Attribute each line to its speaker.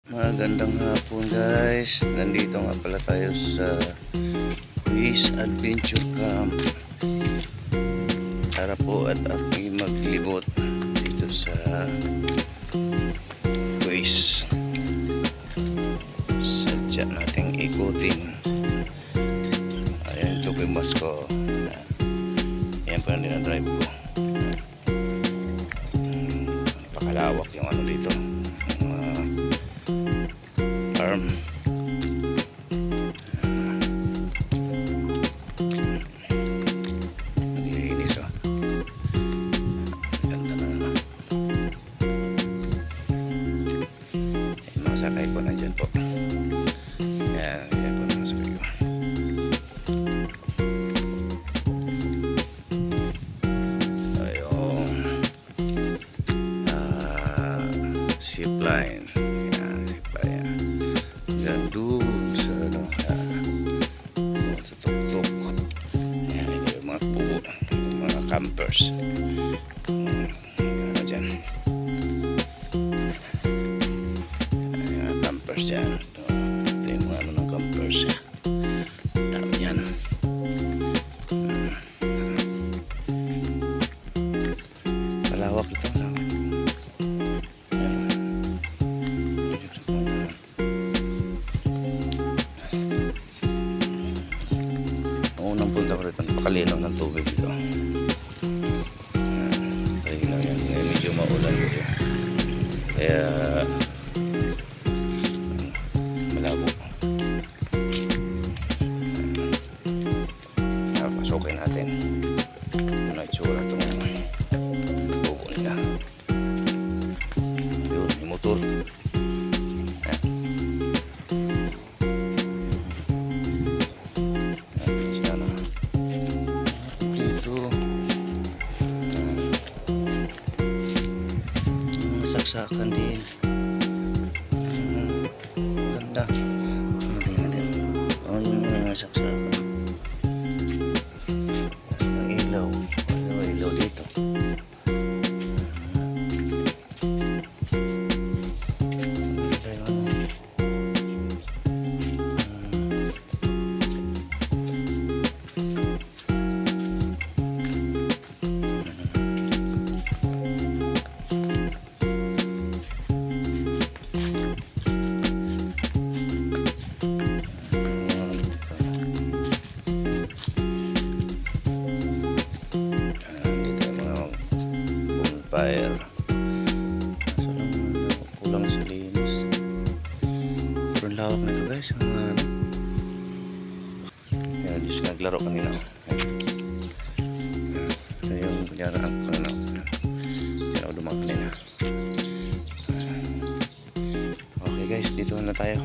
Speaker 1: Magandang hapon guys, nandito nga pala tayo sa Quiz Adventure Camp para po at aking maglibot dito sa quiz. Sadya nating ikutin. Ayan, ito po yung bus ko. Ayan po yung dinadrive ko. Napakalawak yung ano dito, farm. Naglilinis oh. Ganda na ano. Yung mga sakay ko nandyan po. Yan po mga sakay ko. Ayun. Zipline. Yan, zipline. Yan doon sa ano, doon sa tuktok. Yan, ito yung mga kubo, yung mga campers. Ano dyan, yung mga campers dyan. Ito yung mga ano ng campers. Dami yan. Malawak ito, malawak. Unang punta ko rito, napakalinaw ng tubig dito. Kalinaw yan, medyo maulan dito. Kaya malabo. Pasokin natin ano itsura itong tubo nila. Yun, yung motor. Saksakan din. Ganda. Tingnan din. Oh, yung mga saksakan. Ang ilaw. Ano ilaw dito? Fire. So, kulang sa linis. Pero lawak na ito guys. Yan, just naglaro kanina. Ito yung kunyaraan ko na. Yan ako dumaan kanina. Okay guys, dito na tayo.